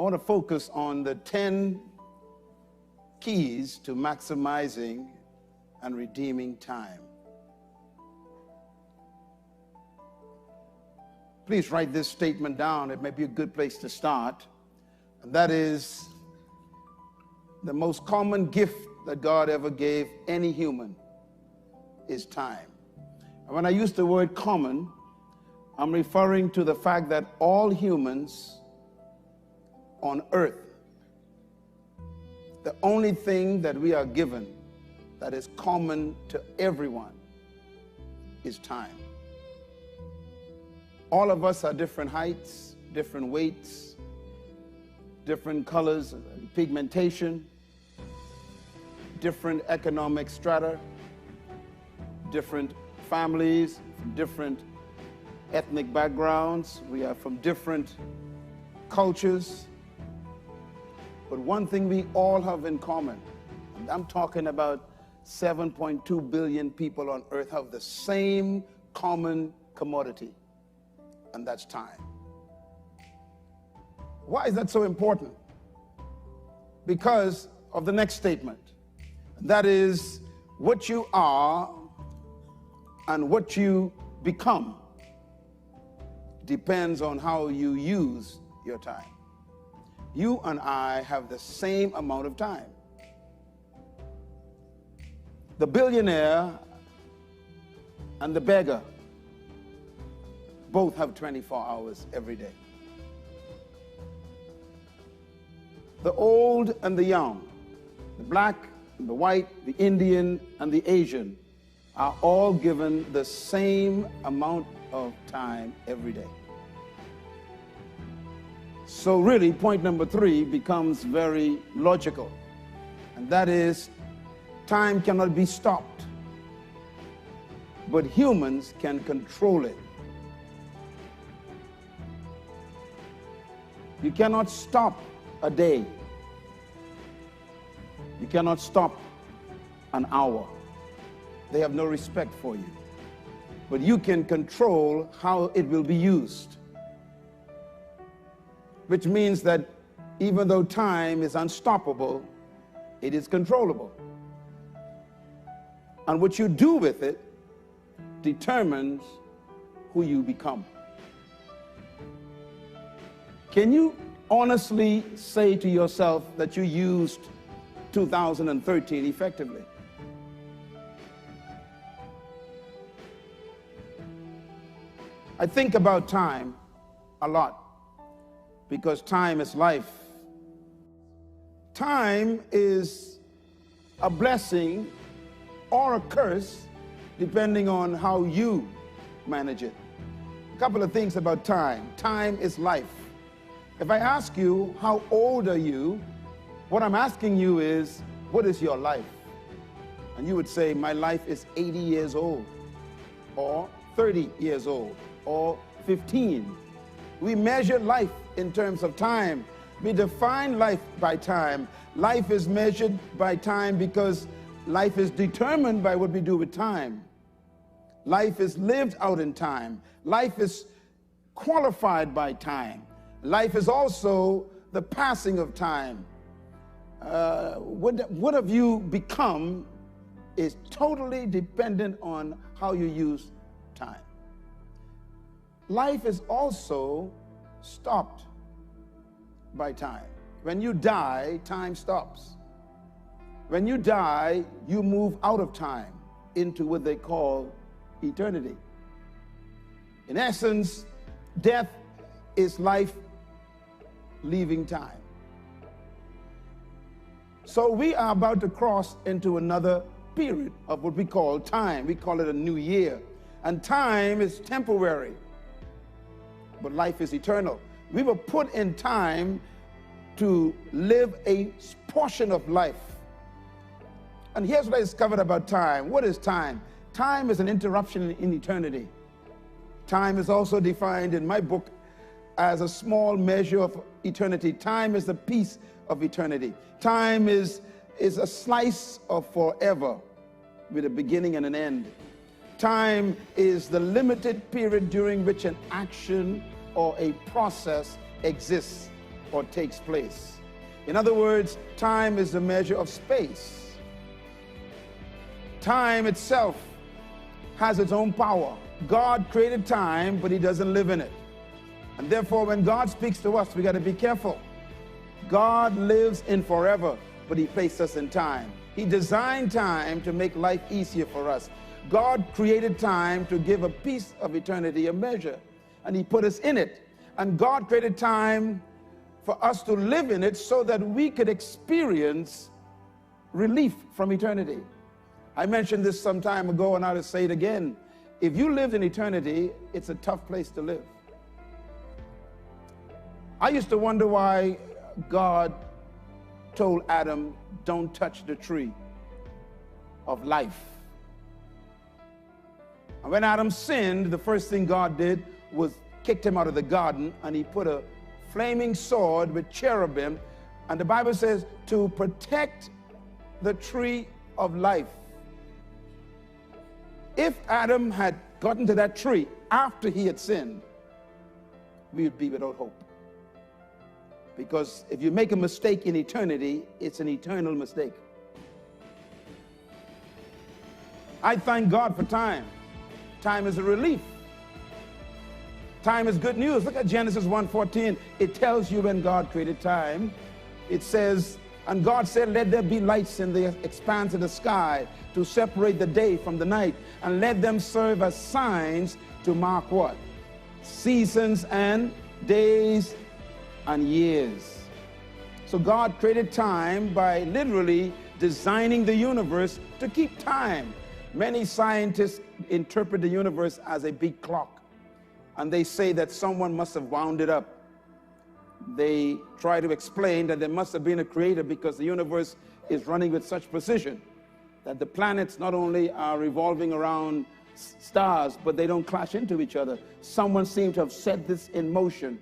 want to focus on the 10 keys to maximizing and redeeming time. Please write this statement down. It may be a good place to start. And that is, the most common gift that God ever gave any human is time. And when I use the word common, I'm referring to the fact that all humans on earth, the only thing that we are given that is common to everyone is time. All of us are different heights, different weights, different colors, pigmentation, different economic strata, different families, different ethnic backgrounds. We are from different cultures. But one thing we all have in common, and I'm talking about 7.2 billion people on earth have the same common commodity, and that's time. Why is that so important? Because of the next statement. That is, what you are and what you become depends on how you use your time. You and I have the same amount of time. The billionaire and the beggar both have 24 hours every day. The old and the young, the black and the white, the Indian and the Asian are all given the same amount of time every day. So really, point number 3 becomes very logical, and that is, time cannot be stopped, but humans can control it. You cannot stop a day. You cannot stop an hour. They have no respect for you. But you can control how it will be used. Which means that even though time is unstoppable, it is controllable. And what you do with it determines who you become. Can you honestly say to yourself that you used 2013 effectively? I think about time a lot because time is life. Time is a blessing or a curse depending on how you manage it. A couple of things about time. Time is life. If I ask you, how old are you? What I'm asking you is, what is your life? And you would say, my life is 80 years old, or 30 years old, or 15. We measure life in terms of time. We define life by time. Life is measured by time because life is determined by what we do with time. Life is lived out in time. Life is qualified by time. Life is also the passing of time. What have you become is totally dependent on how you use time. Life is also stopped by time. When you die, time stops. When you die, you move out of time into what they call eternity. In essence, death is life leaving time. So we are about to cross into another period of what we call time. We call it a new year. And time is temporary, but life is eternal. We were put in time to live a portion of life. And here's what I discovered about time. What is time? Time is an interruption in eternity. Time is also defined in my book as a small measure of eternity. Time is a piece of eternity. Time is a slice of forever with a beginning and an end. Time is the limited period during which an action or a process exists or takes place. In other words, time is the measure of space. Time itself has its own power. God created time, but he doesn't live in it. And therefore, when God speaks to us, we got to be careful. God lives in forever, but he placed us in time. He designed time to make life easier for us. God created time to give a piece of eternity a measure, and he put us in it. And God created time for us to live in it so that we could experience relief from eternity. I mentioned this some time ago, and I'll say it again. If you lived in eternity, it's a tough place to live. I used to wonder why God told Adam, don't touch the tree of life. And when Adam sinned, the first thing God did was kicked him out of the garden, and he put a flaming sword with cherubim, and the Bible says to protect the tree of life. If Adam had gotten to that tree after he had sinned, we would be without hope. Because if you make a mistake in eternity, it's an eternal mistake. I thank God for time. Time is a relief. Time is good news. Look at Genesis 1:14. It tells you when God created time. It says, and God said, let there be lights in the expanse of the sky to separate the day from the night, and let them serve as signs to mark what? Seasons and days and years. So God created time by literally designing the universe to keep time. Many scientists interpret the universe as a big clock, and they say that someone must have wound it up. They try to explain that there must have been a creator, because the universe is running with such precision that the planets not only are revolving around stars, but they don't clash into each other. Someone seemed to have set this in motion,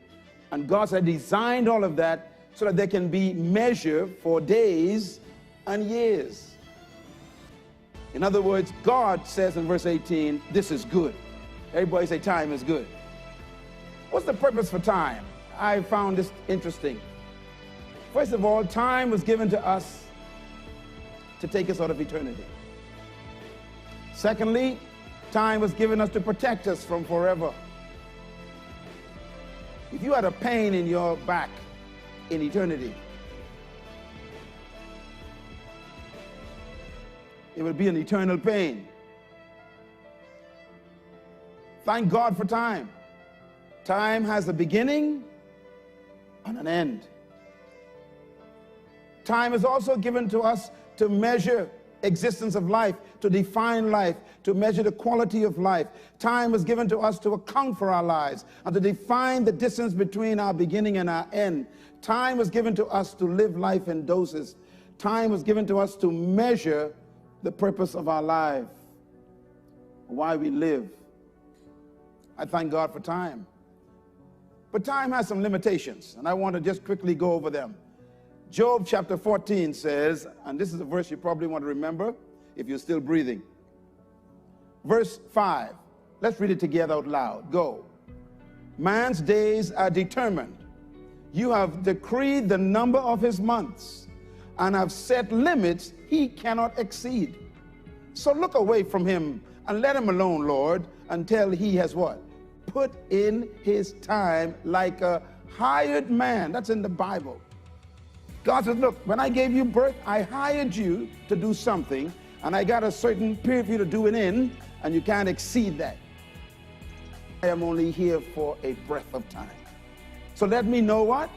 and God had designed all of that so that there can be measure for days and years. In other words, God says in verse 18, this is good. Everybody say time is good. What's the purpose for time? I found this interesting. First of all, time was given to us to take us out of eternity. Secondly, time was given us to protect us from forever. If you had a pain in your back in eternity, it would be an eternal pain. Thank God for time. Time has a beginning and an end. Time is also given to us to measure existence of life, to define life, to measure the quality of life. Time was given to us to account for our lives and to define the distance between our beginning and our end. Time was given to us to live life in doses. Time was given to us to measure the purpose of our life, why we live. I thank God for time. But time has some limitations, and I want to just quickly go over them. Job chapter 14 says, and this is a verse you probably want to remember if you're still breathing. Verse 5. Let's read it together out loud. Go. Man's days are determined. You have decreed the number of his months, and have set limits he cannot exceed. So look away from him and let him alone, Lord, until he has what? Put in his time like a hired man. That's in the Bible. God says, look, when I gave you birth, I hired you to do something, and I got a certain period for you to do it in, and you can't exceed that. I am only here for a breath of time. So let me know what?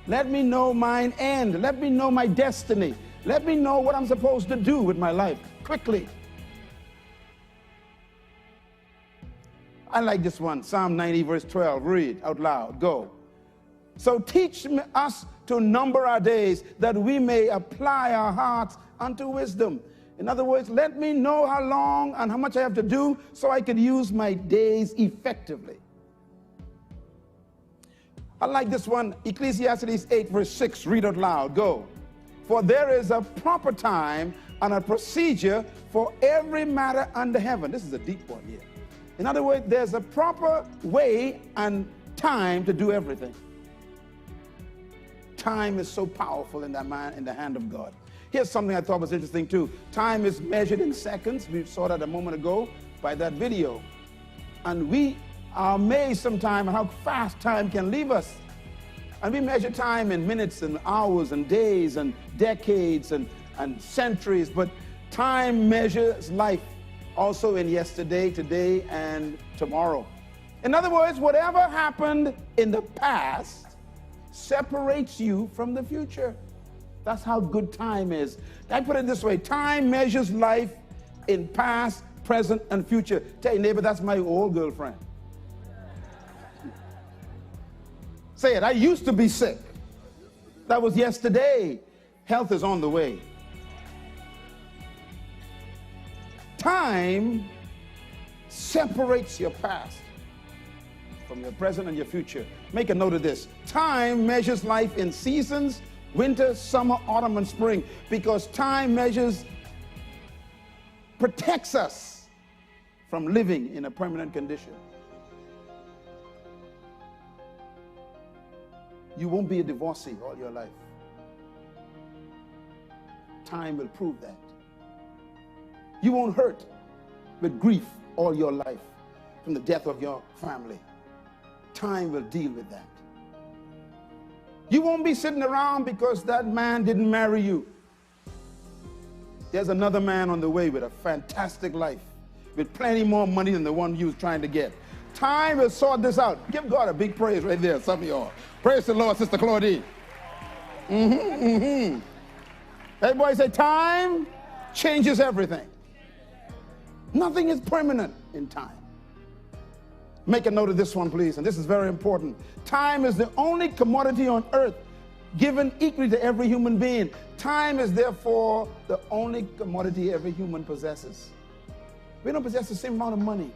Let me know mine end. Let me know my destiny. Let me know what I'm supposed to do with my life quickly. I like this one, Psalm 90, verse 12. Read out loud. Go. So teach us to number our days, that we may apply our hearts unto wisdom. In other words, let me know how long and how much I have to do so I can use my days effectively. I like this one, Ecclesiastes 8, verse 6. Read out loud. Go. For there is a proper time and a procedure for every matter under heaven. This is a deep one here. In other words, there's a proper way and time to do everything. Time is so powerful in that man, in the hand of God. Here's something I thought was interesting too. Time is measured in seconds. We saw that a moment ago by that video. And we are amazed sometimes at how fast time can leave us. And we measure time in minutes and hours and days and decades and centuries. But time measures life also in yesterday, today, and tomorrow. In other words, whatever happened in the past separates you from the future. That's how good time is. I put it this way: time measures life in past, present, and future. Tell your neighbor, that's my old girlfriend. Say it. I used to be sick. That was yesterday. Health is on the way. Time separates your past from your present and your future. Make a note of this. Time measures life in seasons: winter, summer, autumn, and spring, because time protects us from living in a permanent condition. You won't be a divorcee all your life. Time will prove that. You won't hurt with grief all your life from the death of your family. Time will deal with that. You won't be sitting around because that man didn't marry you. There's another man on the way with a fantastic life, with plenty more money than the one you was trying to get. Time will sort this out. Give God a big praise right there, some of y'all. Praise the Lord, Sister Claudine. Everybody say, time changes everything. Nothing is permanent in time. Make a note of this one, please, and this is very important. Time is the only commodity on earth given equally to every human being. Time is therefore the only commodity every human possesses. We don't possess the same amount of money.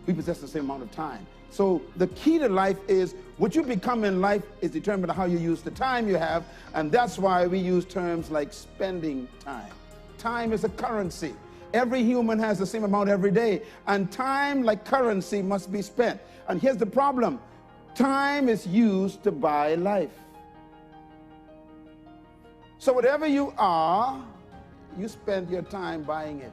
We possess the same amount of time. So the key to life is what you become in life is determined by how you use the time you have, and that's why we use terms like spending time. Time is a currency. Every human has the same amount every day, and time, like currency, must be spent. And here's the problem. Time is used to buy life. So whatever you are, you spend your time buying it.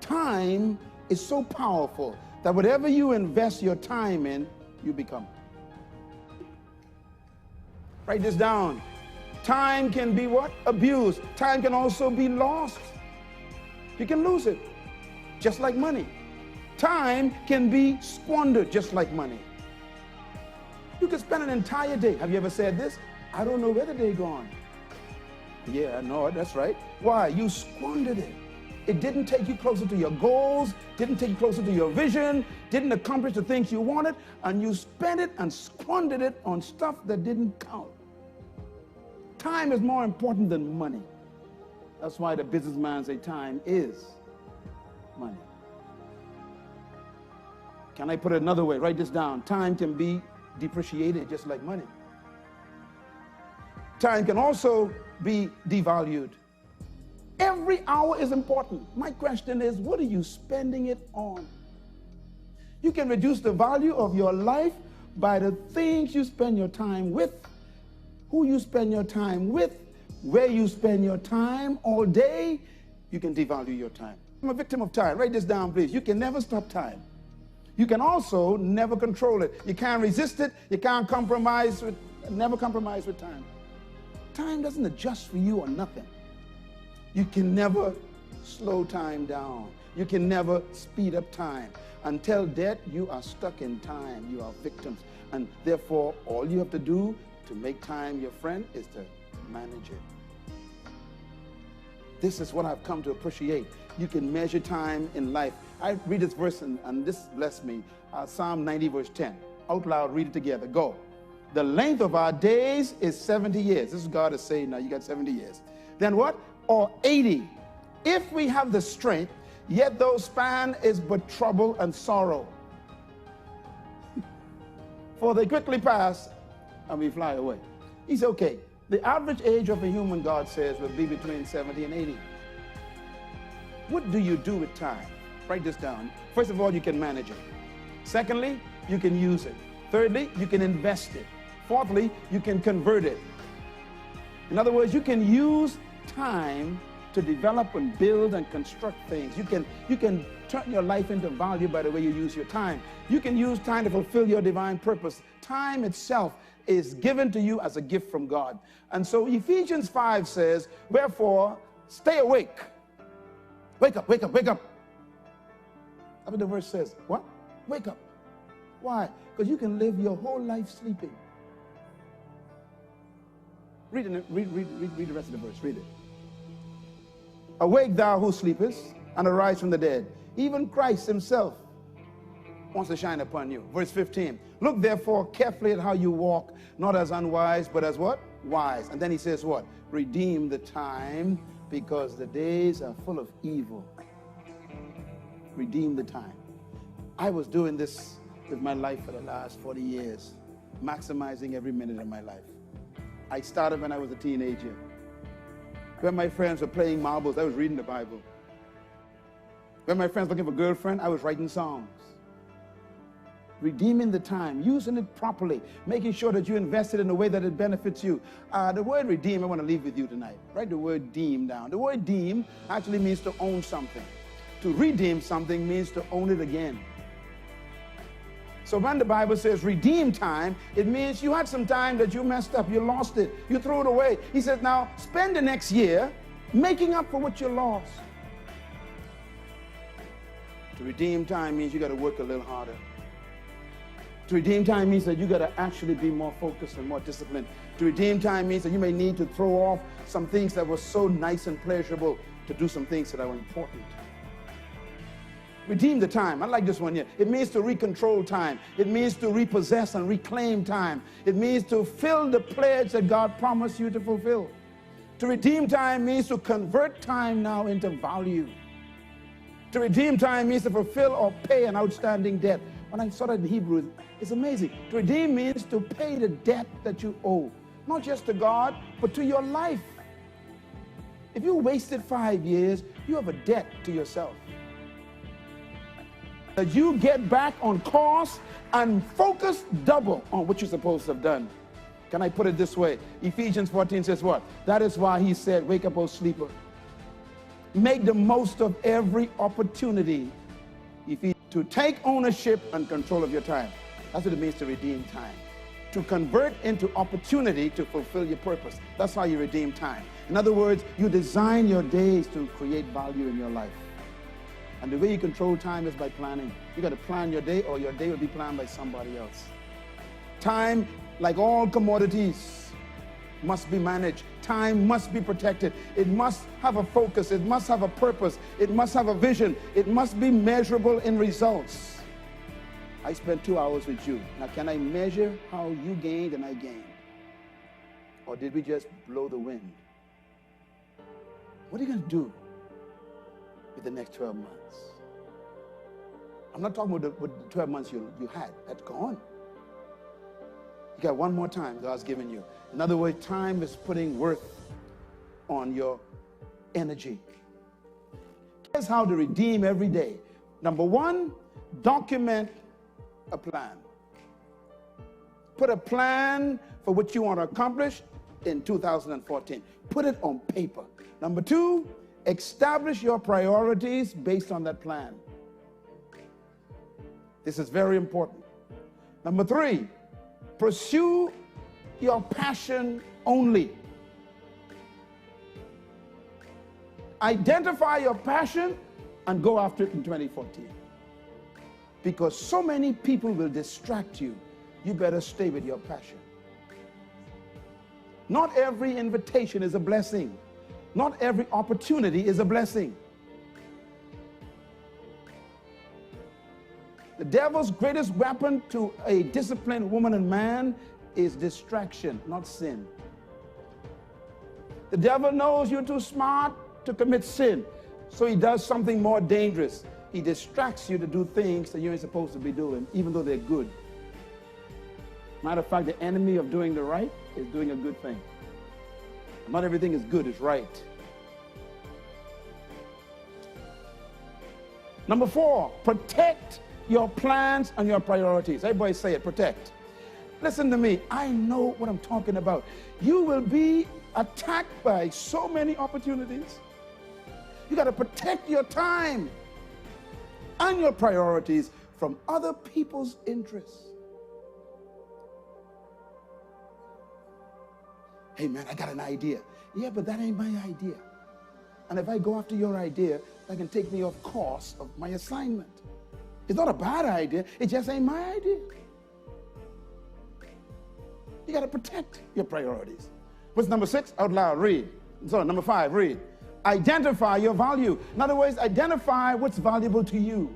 Time is so powerful that whatever you invest your time in, you become. Write this down. Time can be what? Abused. Time can also be lost. You can lose it, just like money. Time can be squandered, just like money. You can spend an entire day. Have you ever said this? I don't know where the day gone. Yeah, I know it, that's right. Why? You squandered it. It didn't take you closer to your goals, didn't take you closer to your vision, didn't accomplish the things you wanted, and you spent it and squandered it on stuff that didn't count. Time is more important than money. That's why the businessman say time is money. Can I put it another way? Write this down. Time can be depreciated just like money. Time can also be devalued. Every hour is important. My question is, what are you spending it on? You can reduce the value of your life by the things you spend your time with, who you spend your time with, where you spend your time all day. You can devalue your time. I'm a victim of time. Write this down, please. You can never stop time. You can also never control it. You can't resist it. You can't never compromise with time. Time doesn't adjust for you or nothing. You can never slow time down. You can never speed up time. Until death, you are stuck in time. You are victims. And therefore, all you have to do to make time your friend is to manage it. This is what I've come to appreciate. You can measure time in life. I read this verse, and this blessed me. Psalm 90, verse 10. Out loud, read it together. Go. The length of our days is 70 years. This is God is saying now, you got 70 years. Then what? Or 80. If we have the strength, yet though span is but trouble and sorrow. For they quickly pass, and we fly away. He's okay. The average age of a human, God says, will be between 70 and 80. What do you do with time? Write this down. First of all, you can manage it. Secondly, you can use it. Thirdly, you can invest it. Fourthly, you can convert it. In other words, you can use time to develop and build and construct things. You can turn your life into value by the way you use your time. You can use time to fulfill your divine purpose. Time itself is given to you as a gift from God. And so Ephesians 5 says, wherefore, stay awake. Wake up, wake up, wake up. That's what the verse says. What? Wake up. Why? Because you can live your whole life sleeping. Read the rest of the verse. Read it. Awake thou who sleepest, and arise from the dead. Even Christ himself wants to shine upon you. Verse 15. Look therefore carefully at how you walk, not as unwise, but as what? Wise. And then he says what? Redeem the time, because the days are full of evil. Redeem the time. I was doing this with my life for the last 40 years, maximizing every minute of my life. I started when I was a teenager. When my friends were playing marbles, I was reading the Bible. When my friends were looking for a girlfriend, I was writing songs. Redeeming the time, using it properly, making sure that you invest it in a way that it benefits you. The word redeem, I want to leave with you tonight. Write the word deem down. The word deem actually means to own something. To redeem something means to own it again. So when the Bible says redeem time, it means you had some time that you messed up, you lost it, you threw it away. He says now spend the next year making up for what you lost. To redeem time means you got to work a little harder. To redeem time means that you got to actually be more focused and more disciplined. To redeem time means that you may need to throw off some things that were so nice and pleasurable to do some things that are important. Redeem the time. I like this one here. It means to recontrol time. It means to repossess and reclaim time. It means to fill the pledge that God promised you to fulfill. To redeem time means to convert time now into value. To redeem time means to fulfill or pay an outstanding debt. When I saw that in Hebrew, it's amazing. To redeem means to pay the debt that you owe, not just to God, but to your life. If you wasted 5 years, you have a debt to yourself. That you get back on course and focus double on what you're supposed to have done. Can I put it this way? Ephesians 14 says what? That is why he said, wake up, O sleeper. Make the most of every opportunity to take ownership and control of your time. That's what it means to redeem time. To convert into opportunity to fulfill your purpose. That's how you redeem time. In other words, you design your days to create value in your life. And the way you control time is by planning. You got to plan your day, or your day will be planned by somebody else. Time, like all commodities, must be managed. Time must be protected. It must have a focus. It must have a purpose. It must have a vision. It must be measurable in results. I spent 2 hours with you. Now, can I measure how you gained and I gained? Or did we just blow the wind? What are you going to do with the next 12 months? I'm not talking about the 12 months you had. That's gone. You got one more time God's given you. In other words, time is putting worth on your energy. Here's how to redeem every day. Number one, document a plan. Put a plan for what you want to accomplish in 2014. Put it on paper. Number two, establish your priorities based on that plan. This is very important. Number three, pursue your passion only. Identify your passion and go after it in 2014. Because so many people will distract you. You better stay with your passion. Not every invitation is a blessing. Not every opportunity is a blessing. The devil's greatest weapon to a disciplined woman and man is distraction, not sin. The devil knows you're too smart to commit sin, so he does something more dangerous. He distracts you to do things that you ain't supposed to be doing, even though they're good. Matter of fact, the enemy of doing the right is doing a good thing. Not everything is good, it's right. Number four, protect your plans and your priorities. Everybody say it, protect. Listen to me. I know what I'm talking about. You will be attacked by so many opportunities. You got to protect your time and your priorities from other people's interests. Hey man, I got an idea. Yeah, but that ain't my idea. And if I go after your idea, that can take me off course of my assignment. It's not a bad idea, it just ain't my idea. You got to protect your priorities. What's number 6? Out loud, read. Sorry, number 5, read. Identify your value. In other words, identify what's valuable to you.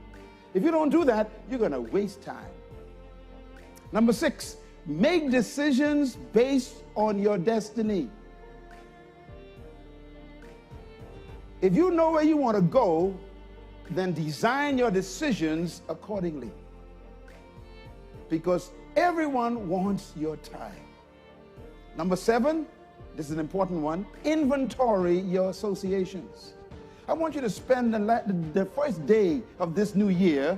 If you don't do that, you're going to waste time. Number 6, make decisions based on your destiny. If you know where you want to go, then design your decisions accordingly. Because everyone wants your time. Number 7, this is an important one, inventory your associations. I want you to spend the first day of this new year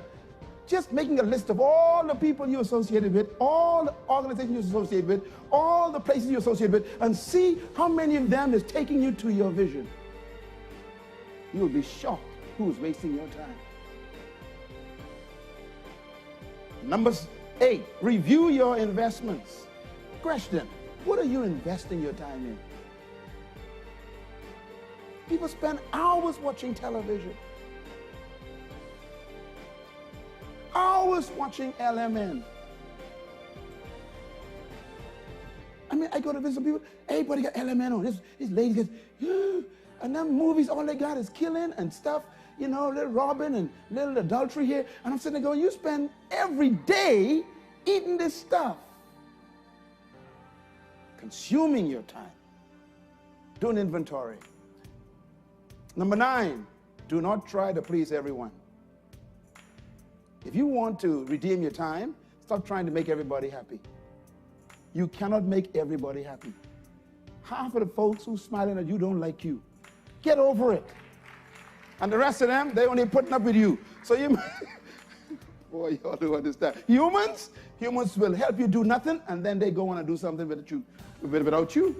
just making a list of all the people you associated with, all the organizations you associated with, all the places you associated with, and see how many of them is taking you to your vision. You will be shocked who's wasting your time. Number 8, review your investments. Question, what are you investing your time in? People spend hours watching television, hours watching LMN. I mean, I go to visit people, everybody got LMN on. This lady gets, and them movies, all they got is killing and stuff, you know, little robbing and little adultery here. And I'm sitting there going, you spend every day eating this stuff, consuming your time. Do an inventory. Number 9, do not try to please everyone. If you want to redeem your time, stop trying to make everybody happy. You cannot make everybody happy. Half of the folks who's smiling at you don't like you. Get over it. And the rest of them, they only putting up with you. So you, boy, y'all don't understand. Humans will help you do nothing, and then they go on and do something without you.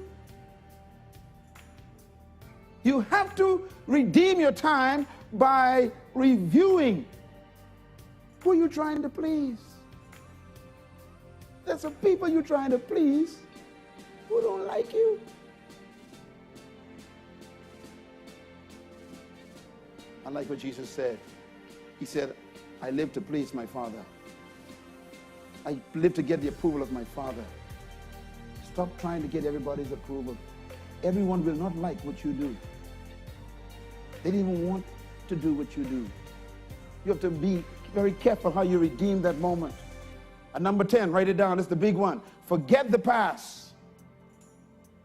You have to redeem your time by reviewing who you're trying to please. There's some people you're trying to please who don't like you. I like what Jesus said. He said, I live to please my Father. I live to get the approval of my Father. Stop trying to get everybody's approval. Everyone will not like what you do. They don't even want to do what you do. You have to be very careful how you redeem that moment. And number 10, write it down, it's the big one. Forget the past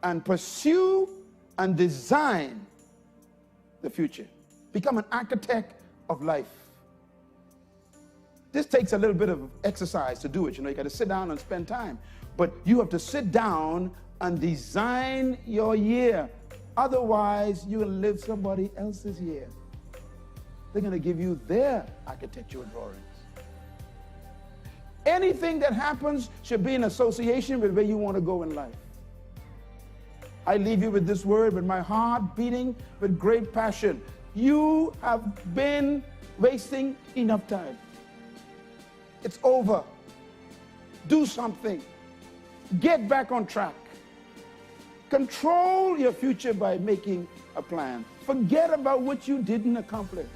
and pursue and design the future. Become an architect of life. This takes a little bit of exercise to do it. You know, you got to sit down and spend time. But you have to sit down and design your year. Otherwise, you will live somebody else's year. They're going to give you their architectural drawings. Anything that happens should be in association with where you want to go in life. I leave you with this word, with my heart beating with great passion. You have been wasting enough time. It's over. Do something. Get back on track. Control your future by making a plan. Forget about what you didn't accomplish.